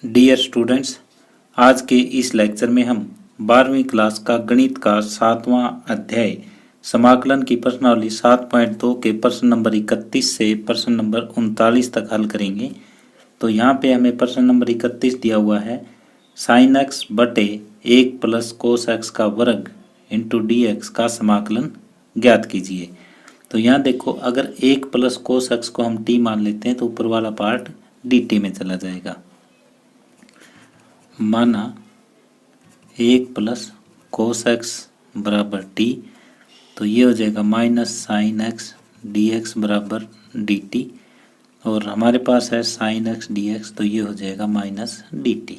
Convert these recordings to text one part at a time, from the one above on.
Dear students, आज के इस लेक्चर में हम 12वीं क्लास का गणित का 7वां अध्याय समाकलन की प्रश्नावली 7.2 के प्रश्न नंबर 31 से प्रश्न नंबर 39 तक हल करेंगे। तो यहाँ पे हमें प्रश्न नंबर 31 दिया हुआ है, साइन एक्स बटे 1 प्लस कोस एक्स का वर्ग इंटू डी एक्स का समाकलन ज्ञात कीजिए। तो यहाँ देखो, अगर 1 प्लस कोस एक्स को हम टी मान लेते हैं तो ऊपर वाला पार्ट डी टी में चला जाएगा। माना 1 प्लस कोस एक्स बराबर टी, तो ये हो जाएगा minus sine x D x बराबर डी टी, और हमारे पास है साइन एक्स डी एक्स, तो ये हो जाएगा माइनस डी टी।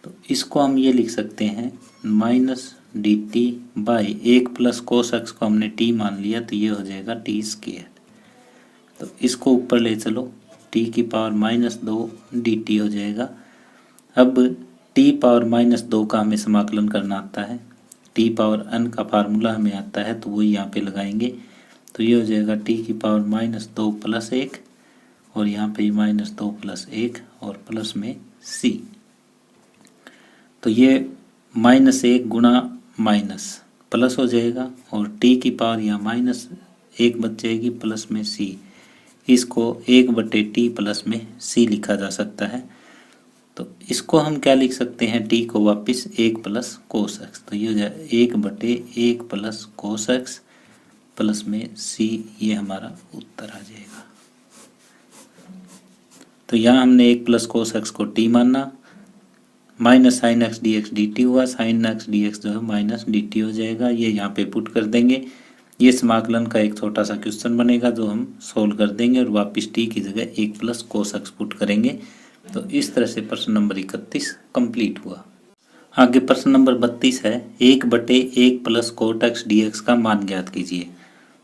तो इसको हम ये लिख सकते हैं minus D T by 1 plus cos x को हमने टी मान लिया, तो ये हो जाएगा टी स्क्वायर। तो इसको ऊपर ले चलो, टी की पावर -2 डी टी हो जाएगा। अब टी पावर -2 का हमें समाकलन करना आता है, टी पावर n का फार्मूला हमें आता है, तो वो यहाँ पे लगाएंगे। तो ये हो जाएगा टी की पावर -2 प्लस 1, और यहाँ पे -2 प्लस 1 और प्लस में c। तो ये -1 गुणा माइनस प्लस हो जाएगा, और टी की पावर यहाँ -1 बच जाएगी प्लस में c। इसको 1/t प्लस में c लिखा जा सकता है। तो इसको हम क्या लिख सकते हैं, टी को वापस 1 प्लस कोस एक्स, तो ये हो जाए 1/1 प्लस कोस एक्स प्लस में सी, ये हमारा उत्तर आ जाएगा। तो यहाँ हमने 1 प्लस कोस एक्स को टी माना, minus sine x D x D T हुआ, साइन एक्स डी एक्स जो है माइनस डी टी हो जाएगा। ये यहाँ पे पुट कर देंगे, ये समाकलन का एक छोटा सा क्वेश्चन बनेगा जो हम सोल्व कर देंगे, और वापस टी की जगह 1 प्लस कोस एक्स पुट करेंगे। तो इस तरह से प्रश्न नंबर 31 कंप्लीट हुआ। आगे प्रश्न नंबर 32 है, 1/1 plus cot x D x का मान ज्ञात कीजिए।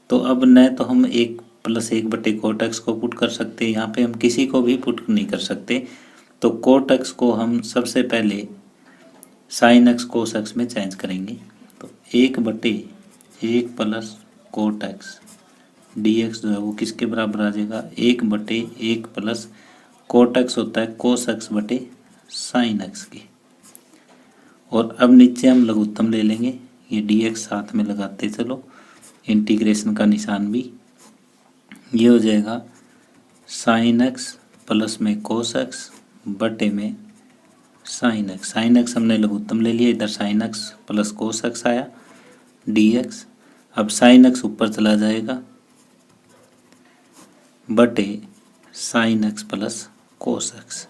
तो अब न तो हम 1 प्लस 1/1 कोट एक्स को पुट कर सकते, यहाँ पे हम किसी को भी पुट नहीं कर सकते। तो कोट एक्स को हम सबसे पहले साइन एक्स कोस एक्स में चेंज करेंगे। तो 1/1 plus cot x D x जो है वो किसके बराबर आ जाएगा, 1/1 प्लस कोट एक्स होता है कोस एक्स बटे साइन एक्स की। और अब नीचे हम लघुत्तम ले लेंगे, ये डी एक्स साथ में लगाते चलो, इंटीग्रेशन का निशान भी, ये हो जाएगा साइन एक्स प्लस में कोस एक्स बटे में साइन एक्स। साइन एक्स हमने लघुत्तम ले लिया, इधर sign x plus cos x आया डी एक्स। अब साइन एक्स ऊपर चला जाएगा बटे sine x plus cos x.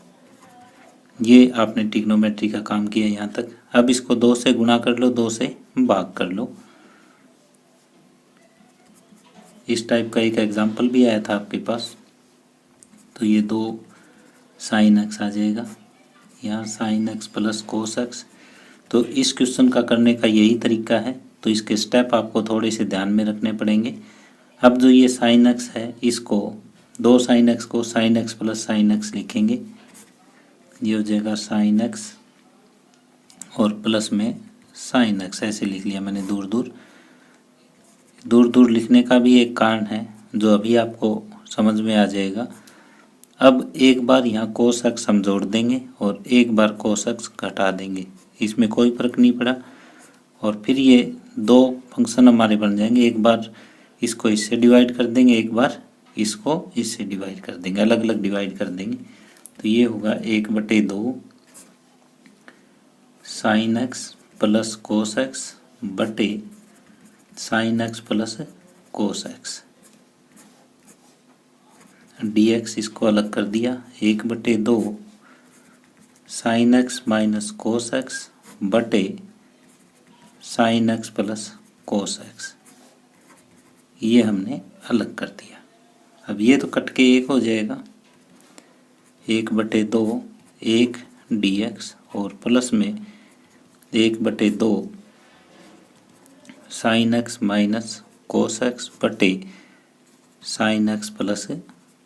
ये आपने ट्रिग्नोमेट्री का काम किया यहाँ तक। अब इसको 2 से गुणा कर लो, 2 से भाग कर लो। इस टाइप का एक एग्जाम्पल भी आया था आपके पास। तो ये 2 साइन एक्स आ जाएगा, यहाँ sign x plus cos x. तो इस क्वेश्चन का करने का यही तरीका है, तो इसके स्टेप आपको थोड़े से ध्यान में रखने पड़ेंगे। अब जो ये साइन एक्स है, इसको 2 साइन एक्स को sign x plus sine x लिखेंगे, ये हो जाएगा साइन एक्स और प्लस में साइन एक्स, ऐसे लिख लिया मैंने। दूर दूर लिखने का भी एक कारण है जो अभी आपको समझ में आ जाएगा। अब एक बार यहाँ कोस एक्स हम जोड़ देंगे और एक बार कोस एक्स घटा देंगे, इसमें कोई फर्क नहीं पड़ा। और फिर ये 2 फंक्शन हमारे बन जाएंगे, एक बार इसको इससे डिवाइड कर देंगे, एक बार इसको इससे डिवाइड कर देंगे, अलग अलग डिवाइड कर देंगे। तो ये होगा 1/2 sine x plus cos x बटे sine x plus cos x D x. इसको अलग कर दिया, 1/2 sine x minus cos x बटे sine x plus cos x, ये हमने अलग कर दिया। अब ये तो कट के 1 हो जाएगा, 1/2 1 डी एक्स और प्लस में 1/2 sine x minus cos x बटे sine x plus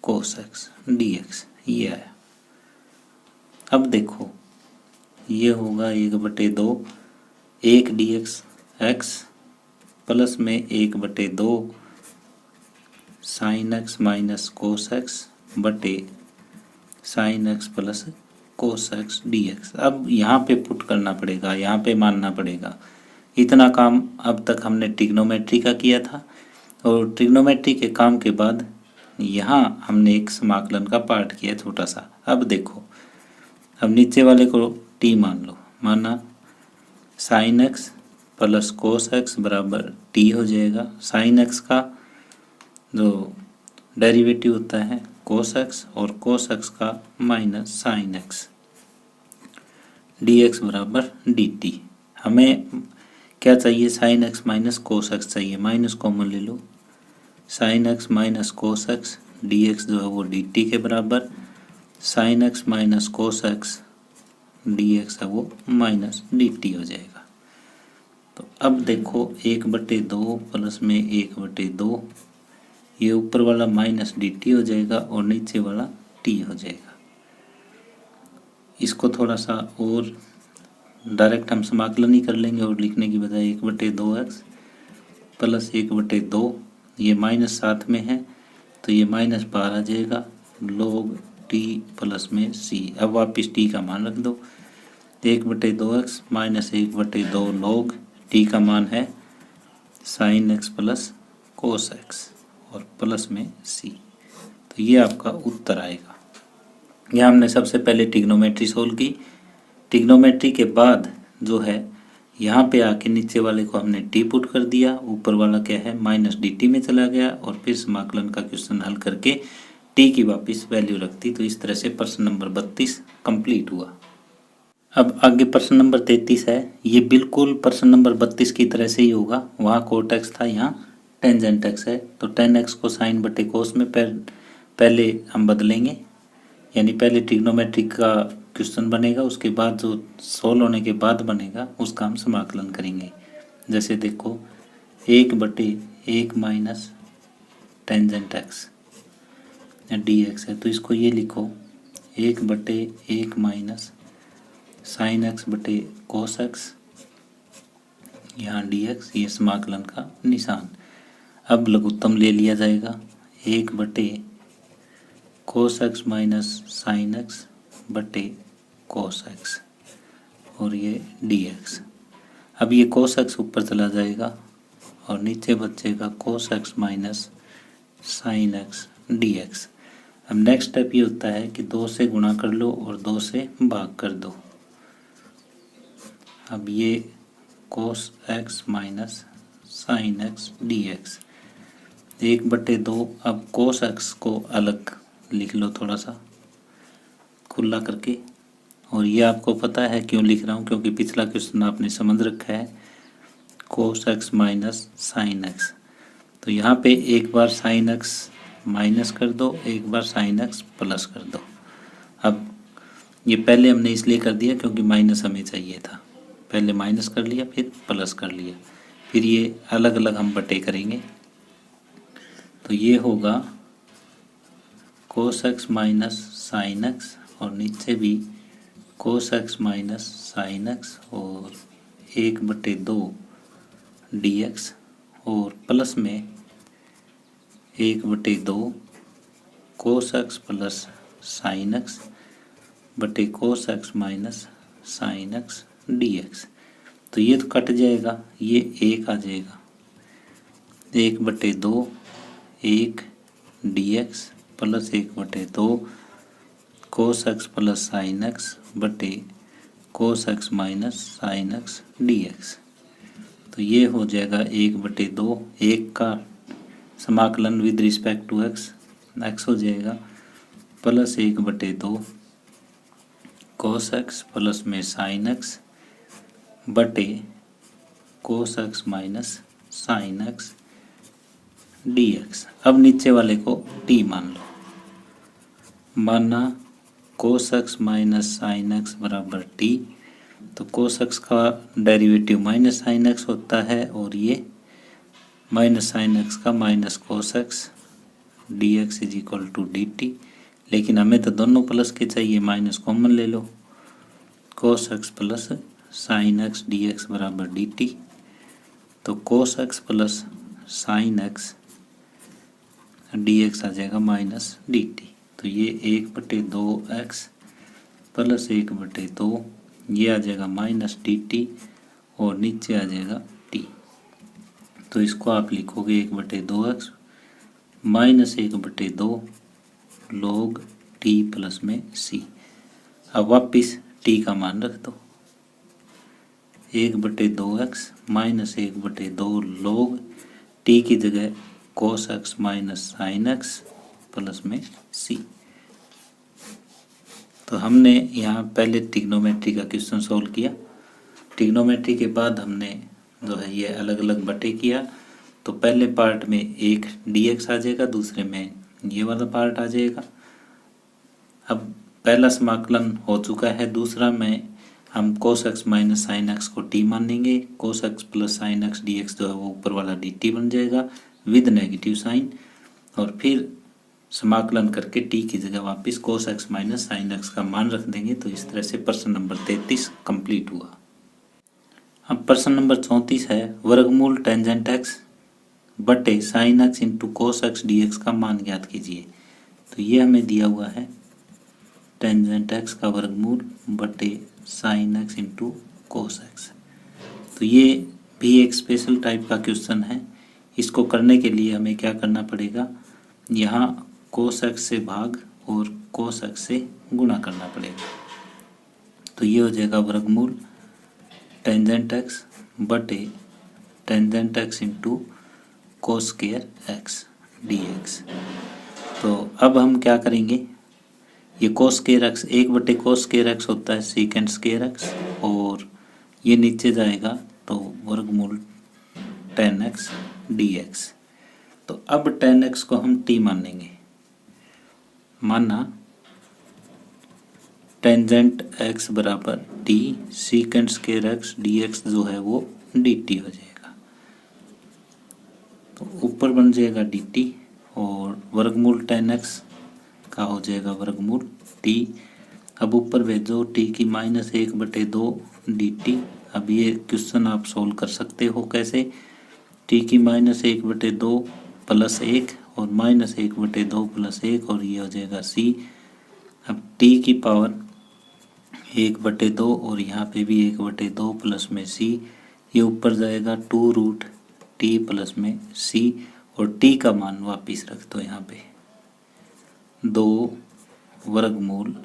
cos x D x, ये आया। अब देखो, ये होगा 1/2 1 डी एक्स एक्स प्लस में 1/2 sine x minus cos x बटे sine x plus cos x D x. अब यहाँ पे पुट करना पड़ेगा, यहाँ पे मानना पड़ेगा। इतना काम अब तक हमने ट्रिग्नोमेट्री का किया था, और ट्रिग्नोमेट्री के काम के बाद यहाँ हमने एक समाकलन का पार्ट किया छोटा सा। अब देखो, अब नीचे वाले को टी मान लो, माना sign x plus cos x बराबर टी हो जाएगा। साइन एक्स का जो डेरिवेटिव होता है कोस एक्स, और कोस एक्स का minus sine x, D x बराबर डी टी। हमें क्या चाहिए, sine x minus cos x चाहिए, माइनस कॉमन ले लो। Sine x minus cos x D x जो है वो डी टी के बराबर, sine x minus cos x D x है वो माइनस डी टी हो जाएगा। तो अब देखो 1/2 प्लस में 1/2, ये ऊपर वाला माइनस डी टी हो जाएगा और नीचे वाला टी हो जाएगा। इसको थोड़ा सा और डायरेक्ट हम समाकलन ही कर लेंगे, और लिखने की बजाय 1/2x प्लस 1/2, ये माइनस साथ में है तो ये माइनस बाहर आ जाएगा, log t प्लस में c। अब वापिस t का मान रख दो, 1/2x माइनस 1/2 log t का मान है sign x plus cos x और प्लस में c। तो ये आपका उत्तर आएगा। यह हमने सबसे पहले ट्रिग्नोमेट्री सोल्व की। ट्रिग्नोमेट्री के बाद जो है यहाँ पे आके नीचे वाले को हमने टी पुट कर दिया, ऊपर वाला क्या है माइनस डी टी में चला गया, और फिर समाकलन का क्वेश्चन हल करके टी की वापस वैल्यू रखती। तो इस तरह से प्रश्न नंबर 32 कंप्लीट हुआ। अब आगे प्रश्न नंबर 33 है। ये बिल्कुल प्रश्न नंबर 32 की तरह से ही होगा। वहाँ कोट एक्स था, यहाँ टेंजेंट एक्स है। तो टेन एक्स को साइन बटे कोस में पहले हम बदलेंगे, यानी पहले ट्रिग्नोमेट्रिक का क्वेश्चन बनेगा, उसके बाद जो सोल्व होने के बाद बनेगा उसका हम समाकलन करेंगे। जैसे देखो 1/1 minus tangent x D x है, तो इसको ये लिखो 1/1 माइनस साइन एक्स बटे कोस एक्स, यहाँ डी एक्स, ये समाकलन का निशान। अब लघुत्तम ले लिया जाएगा 1/कोस एक्स माइनस साइन एक्स बटे कोस एक्स, और ये डी एक्स। अब ये कोस एक्स ऊपर चला जाएगा और नीचे बचेगा कोस x minus sine x D x. अब नेक्स्ट स्टेप ये होता है कि 2 से गुणा कर लो और 2 से भाग कर दो। अब ये कोस x minus sine x D x 1/2। अब कोस एक्स को अलग लिख लो थोड़ा सा खुला करके, और ये आपको पता है क्यों लिख रहा हूँ, क्योंकि पिछला क्वेश्चन आपने समझ रखा है cos x minus sine x. तो यहाँ पे एक बार साइन एक्स माइनस कर दो, एक बार साइन एक्स प्लस कर दो। अब ये पहले हमने इसलिए कर दिया क्योंकि माइनस हमें चाहिए था, पहले माइनस कर लिया फिर प्लस कर लिया, फिर ये अलग अलग हम बटे करेंगे। तो ये होगा cos x minus sine x, और नीचे भी cos x minus sine x और 1/2 डी एक्स, और प्लस में 1/2 cos x plus sine x बटे cos x minus sine x D x. तो ये तो कट जाएगा, ये 1 आ जाएगा, 1/2 1 d x plus 1/2 cos x plus sine x बटे cos x minus sine x D x. तो ये हो जाएगा 1/2, 1 का समाकलन with respect to x, x हो जाएगा प्लस 1/2 कोस एक्स प्लस में साइन एक्स बटे cos x minus sine x D x. अब नीचे वाले को टी मान लो, माना cos x minus sine x बराबर टी। तो कोस एक्स का डेरिवेटिव माइनस साइन एक्स होता है, और ये माइनस साइन एक्स का minus cos x D X is equal to D T. लेकिन हमें तो दोनों प्लस के चाहिए, माइनस कॉमन ले लो, cos x plus sine x D x बराबर डी टी। तो cos x plus sine x D x आ जाएगा माइनस डी टी। तो ये 1/2 एक्स प्लस 1/2, ये आ जाएगा माइनस dt और नीचे आ जाएगा t। तो इसको आप लिखोगे 1/2x minus 1/2 log t plus में c। अब वापिस t का मान रख दो, 1/2x माइनस 1/2 log t की जगह cos x minus sin x plus में c। तो हमने यहाँ पहले ट्रिग्नोमेट्री का क्वेश्चन सॉल्व किया। ट्रिग्नोमेट्री के बाद हमने जो है ये अलग अलग बटे किया। तो पहले पार्ट में एक dx आ जाएगा, दूसरे में ये वाला पार्ट आ जाएगा। अब पहला समाकलन हो चुका है, दूसरा में हम cos x minus sin x को t मानेंगे। cos x plus sin x dx जो है वो ऊपर वाला dt बन जाएगा विद नेगेटिव साइन, और फिर समाकलन करके t की जगह वापस cos x minus sin x का मान रख देंगे। तो इस तरह से प्रश्न नंबर 33 कंप्लीट हुआ। अब प्रश्न नंबर 34 है, वर्गमूल टेंजेंट x बटे sin x into cos x dx का मान ज्ञात कीजिए। तो ये हमें दिया हुआ है टेंजेंट x का वर्गमूल बटे sin x into cos x। तो ये भी एक स्पेशल टाइप का क्वेश्चन है। इसको करने के लिए हमें क्या करना पड़ेगा, यहाँ cos x से भाग और cos x से गुणा करना पड़ेगा। तो ये हो जाएगा वर्गमूल टेंजेंट x बटे tangent x into cos square x dx। तो अब हम क्या करेंगे, ये cos square x 1/cos square x होता है सेकेंड स्क्वायर x, और ये नीचे जाएगा तो वर्गमूल tan x dx। तो अब tan x को हम t मानेंगे, माना टेंजेंट x बराबर t second square x dx जो है वो dt हो जाएगा। तो ऊपर बन जाएगा dt और वर्गमूल tan x का हो जाएगा वर्गमूल t। अब ऊपर भेजो t की माइनस 1/2 dt। अब ये क्वेश्चन आप सोल्व कर सकते हो कैसे, t की माइनस 1/2 प्लस 1 और माइनस 1/2 प्लस 1, और ये हो जाएगा c। अब t की पावर 1/2 और यहाँ पे भी 1/2 प्लस में c, ये ऊपर जाएगा 2√t प्लस में c, और t का मान वापिस रख दो यहाँ पे 2 वर्गमूल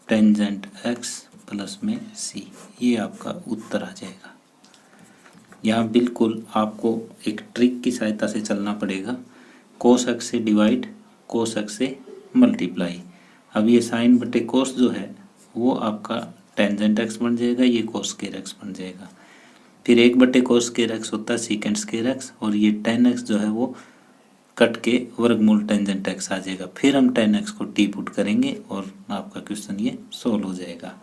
टेंजेंट x प्लस में c। ये आपका उत्तर आ जाएगा। यहाँ बिल्कुल आपको एक ट्रिक की सहायता से चलना पड़ेगा, cos x से डिवाइड cos x से मल्टीप्लाई। अब ये साइन बटे कोस जो है वो आपका टेंजेंट x बन जाएगा, ये cos स्क्वायर x बन जाएगा। फिर 1/cos स्क्वायर x होता है सेकेंड स्क्वायर x, और ये tan x जो है वो कट के वर्गमूल टेंजेंट x आ जाएगा। फिर हम tan x को t पुट करेंगे और आपका क्वेश्चन ये सोल्व हो जाएगा।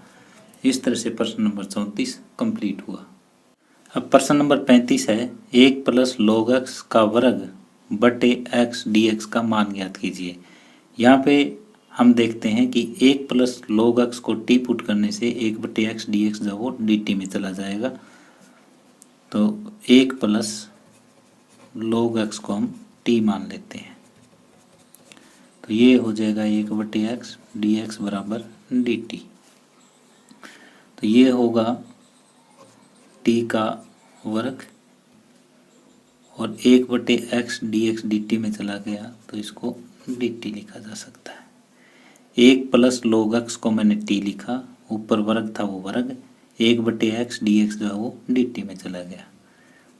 इस तरह से प्रश्न नंबर 34 कंप्लीट हुआ। अब प्रश्न नंबर 35 है, 1 प्लस log x का वर्ग बटे x dx का मान ज्ञात कीजिए। यहाँ पे हम देखते हैं कि 1 प्लस log x को t पुट करने से 1/x dx जो वो dt में चला जाएगा। तो 1 प्लस log x को हम t मान लेते हैं। तो ये हो जाएगा 1/x dx बराबर dt। तो ये होगा t का वर्ग, और 1/x dx dt में चला गया तो इसको dt लिखा जा सकता है। 1 प्लस log x को मैंने t लिखा, ऊपर वर्ग था वो वर्ग, 1/x dx जो है वो dt में चला गया।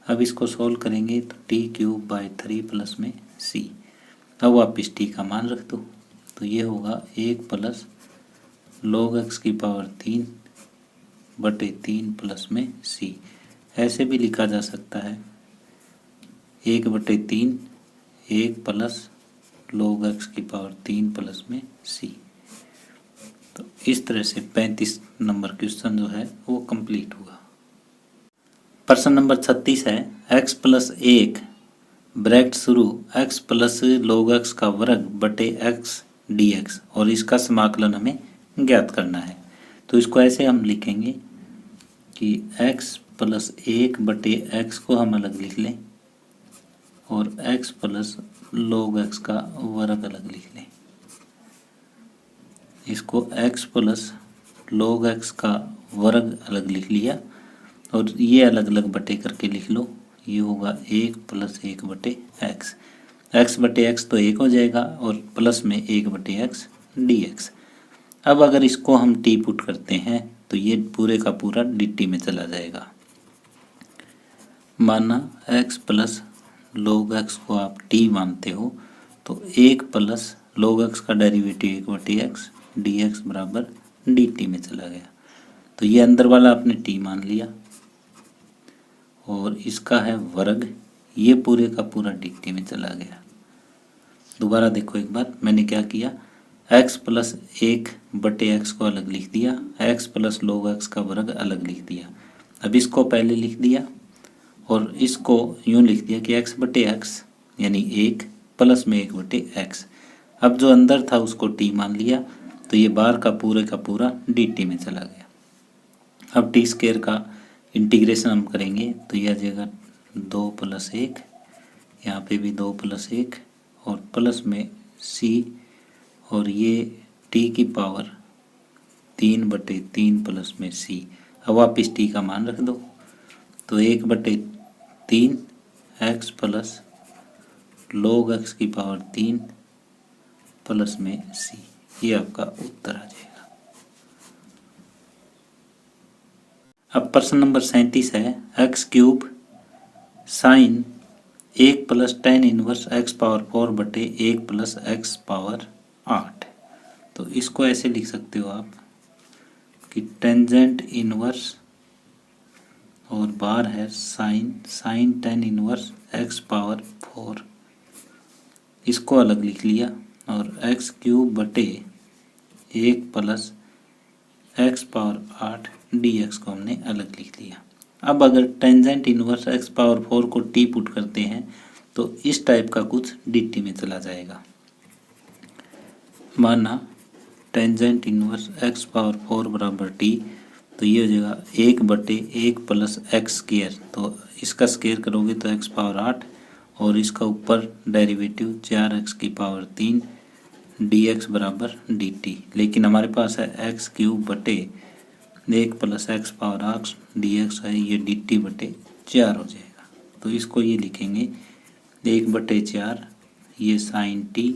अब इसको सोल्व करेंगे तो t³/3 प्लस में c। अब वापिस t का मान रख दो, तो ये होगा 1 प्लस log x की पावर 3/3 प्लस में c। ऐसे भी लिखा जा सकता है 1/3 1 प्लस log x की पावर 3 प्लस में c। तो इस तरह से 35 नंबर क्वेश्चन जो है वो कंप्लीट हुआ। प्रश्न नंबर 36 है, x प्लस 1 ब्रैकेट शुरू x प्लस log x का वर्ग बटे x dx, और इसका समाकलन हमें ज्ञात करना है। तो इसको ऐसे हम लिखेंगे कि x प्लस 1 बटे x को हम अलग लिख लें और x प्लस log x का वर्ग अलग लिख लें। इसको x प्लस log x का वर्ग अलग लिख लिया और ये अलग अलग बटे करके लिख लो। ये होगा 1 प्लस 1 बटे एक्स, एक्स बटे एक्स तो 1 हो जाएगा और प्लस में 1 बटे एक्स dx। अब अगर इसको हम t पुट करते हैं तो ये पूरे का पूरा dt में चला जाएगा। माना x प्लस log x को आप t मानते हो तो 1 प्लस log x का डेरिवेटिव 1 बटे एक्स dx बराबर dt में चला गया। तो ये अंदर वाला आपने t मान लिया और इसका है वर्ग, ये पूरे का पूरा dt में चला गया। दोबारा देखो एक बार मैंने क्या किया, x प्लस 1 बटे एक्स को अलग लिख दिया, x प्लस log x का वर्ग अलग लिख दिया। अब इसको पहले लिख दिया और इसको यूँ लिख दिया कि x बटे एक्स यानी 1 प्लस में 1 बटे एक्स। अब जो अंदर था उसको t मान लिया तो ये बाहर का पूरा dt में चला गया। अब टी स्क्वायर का इंटीग्रेशन हम करेंगे तो यह आ जाएगा 2 प्लस 1, यहाँ पे भी 2 प्लस 1 और प्लस में c और ये t की पावर 3 बटे 3 प्लस में c। अब वापिस t का मान रख दो तो 1 बटे 3 एक्स प्लस log x की पावर 3 प्लस में c, ये आपका उत्तर आ जाएगा। अब प्रश्न नंबर 37 है x cube sign 1 plus ten inverse X power 4 बटे 1 प्लस एक्स पावर 8। तो इसको ऐसे लिख सकते हो आप कि टेंजेंट इनवर्स और बार है sine tan inverse X power 4, इसको अलग लिख लिया और एक्स क्यूब बटे 1 प्लस एक्स पावर 8 dx को हमने अलग लिख लिया। अब अगर टेंजेंट इनवर्स एक्स पावर 4 को t पुट करते हैं तो इस टाइप का कुछ dt में चला जाएगा। माना टेंजेंट इनवर्स एक्स पावर 4 बराबर t, तो ये हो जाएगा 1 बटे 1 प्लस एक्स स्क्वायर, तो इसका स्क्वायर करोगे तो एक्स पावर 8 और इसका ऊपर डेरिवेटिव 4x की पावर 3 dx बराबर dt। लेकिन हमारे पास है एक्स क्यूब बटे 1 प्लस एक्स पावर 8 dx है, ये dt बटे 4 हो जाएगा। तो इसको ये लिखेंगे 1 बटे 4 ये साइन t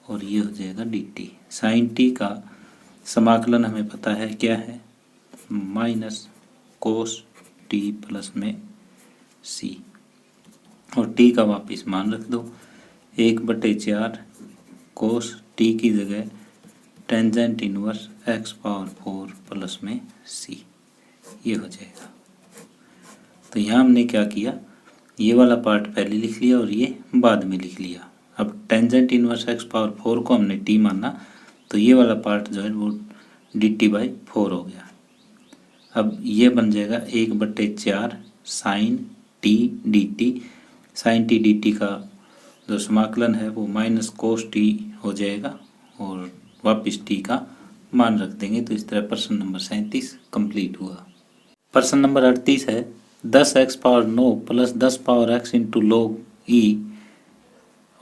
और ये हो जाएगा dt। साइन t का समाकलन हमें पता है क्या है, माइनस कोस t प्लस में c और t का वापिस मान रख दो 1 बटे 4 कोस t की जगह tangent inverse X power 4 plus में c, ये हो जाएगा। तो यहाँ हमने क्या किया, ये वाला पार्ट पहले लिख लिया और ये बाद में लिख लिया। अब टेंजेंट इनवर्स एक्स पावर 4 को हमने t माना तो ये वाला पार्ट जो है वो dt/4 हो गया। अब ये बन जाएगा 1 बटे 4 sine t dt। Sine t dt का जो समाकलन है वो माइनस कोस t हो जाएगा और वापिस t का मान रख देंगे। तो इस तरह प्रश्न नंबर 37 कंप्लीट हुआ। प्रश्न नंबर 38 है 10x power 9 plus 10 power x into log e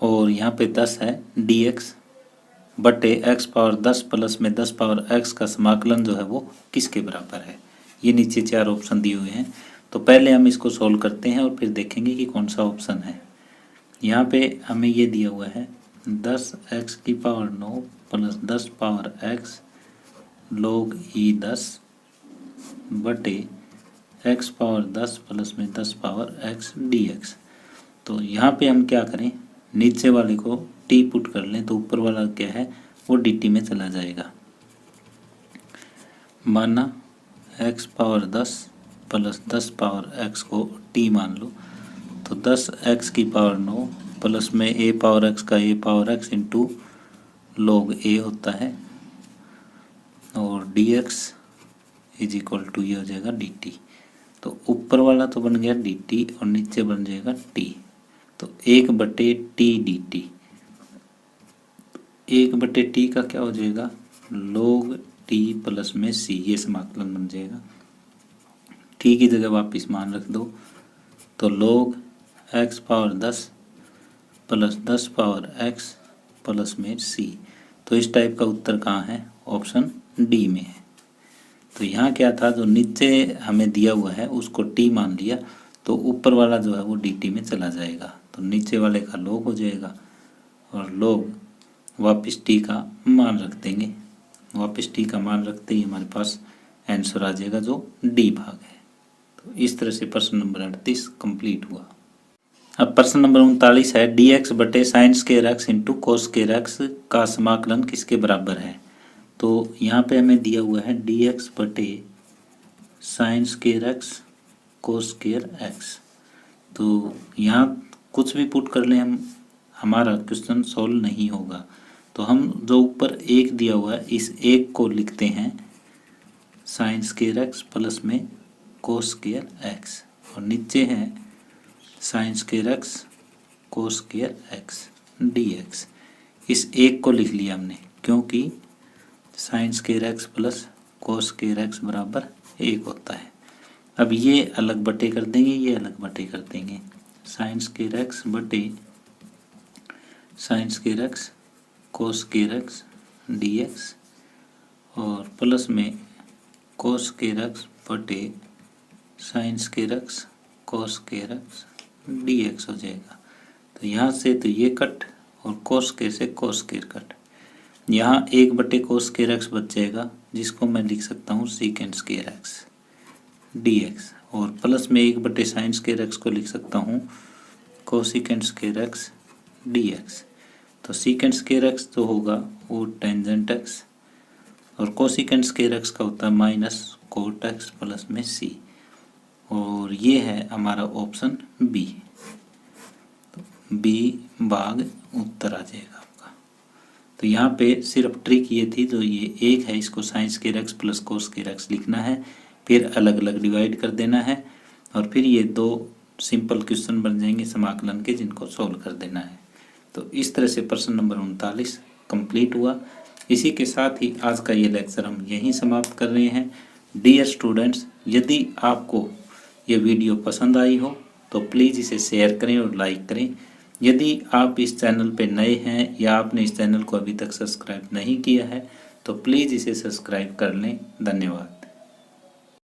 और यहाँ पे 10 है dx बटे x पावर 10 प्लस में 10 पावर x का समाकलन जो है वो किसके बराबर है। ये नीचे 4 ऑप्शन दिए हुए हैं, तो पहले हम इसको सोल्व करते हैं और फिर देखेंगे कि कौन सा ऑप्शन है। यहाँ पे हमें ये दिया हुआ है 10x की power 9 plus 10 power x log e 10 बटे x पावर 10 प्लस में 10 पावर x dx। तो यहाँ पे हम क्या करें, नीचे वाले को t पुट कर लें तो ऊपर वाला क्या है वो dt में चला जाएगा। माना x power 10 plus 10 power x को t मान लो तो 10x की पावर 9 प्लस में a पावर x का a power x into log a होता है और dx इज इक्वल टू ये हो जाएगा dt। तो ऊपर वाला तो बन गया dt और नीचे बन जाएगा t, तो 1 बटे t dt। 1 बटे t का क्या हो जाएगा log t प्लस में c, ये समाकलन बन जाएगा। t की जगह वापिस मान रख दो तो log x power 10 plus 10 power x plus में c। तो इस टाइप का उत्तर कहाँ है, ऑप्शन डी में है। तो यहाँ क्या था, जो नीचे हमें दिया हुआ है उसको टी मान लिया, तो ऊपर वाला जो है वो डी टी में चला जाएगा, तो नीचे वाले का log हो जाएगा और log वापस टी का मान रख देंगे। वापस टी का मान रखते ही हमारे पास आंसर आ जाएगा जो डी भाग है। तो इस तरह से प्रश्न नंबर 38 कंप्लीट हुआ। अब प्रश्न नंबर 39 है, डी एक्स बटे sine square x into cos square x का समाकलन किसके बराबर है। तो यहाँ पे हमें दिया हुआ है डी एक्स बटे sine square x cos square x. तो यहाँ कुछ भी पुट कर लें हम, हमारा क्वेश्चन सॉल्व नहीं होगा। तो हम जो ऊपर एक दिया हुआ है इस एक को लिखते हैं साइन स्क्वायर एक्स प्लस में कोस स्क्वायर एक्स, और नीचे है sine square x cos square x D x. इस एक को लिख लिया हमने क्योंकि sine square x plus cos square x बराबर 1 होता है। अब ये अलग बटे कर देंगे, ये अलग बटे कर देंगे, साइन स्क्वायर एक्स बटे sine square x cos square x D x और प्लस में कोस स्क्वायर एक्स बटे sine square x cos square x D x हो जाएगा। तो यहाँ से तो ये कट और कोस स्क्वायर से कोस स्क्वायर कट, यहाँ 1 बटे कोस स्क्वायर एक्स बच जाएगा जिसको मैं लिख सकता हूँ secant square x D x, और प्लस में 1 बटे साइन स्क्वायर एक्स को लिख सकता हूँ cosecant square x D x. तो सीकेंड स्क्वायर एक्स तो होगा वो टेंजेंट एक्स और कोसिकेंड स्क्वायर एक्स का होता है माइनस कोट एक्स प्लस में सी, और ये है हमारा ऑप्शन बी। तो बी भाग उत्तर आ जाएगा आपका। तो यहाँ पे सिर्फ ट्रिक ये थी, जो ये एक है इसको sine square x plus cos square x लिखना है, फिर अलग अलग डिवाइड कर देना है और फिर ये 2 सिंपल क्वेश्चन बन जाएंगे समाकलन के जिनको सॉल्व कर देना है। तो इस तरह से प्रश्न नंबर 39 कंप्लीट हुआ। इसी के साथ ही आज का ये लेक्चर हम यहीं समाप्त कर रहे हैं। डियर स्टूडेंट्स, यदि आपको ये वीडियो पसंद आई हो तो प्लीज़ इसे शेयर करें और लाइक करें। यदि आप इस चैनल पे नए हैं या आपने इस चैनल को अभी तक सब्सक्राइब नहीं किया है तो प्लीज़ इसे सब्सक्राइब कर लें। धन्यवाद।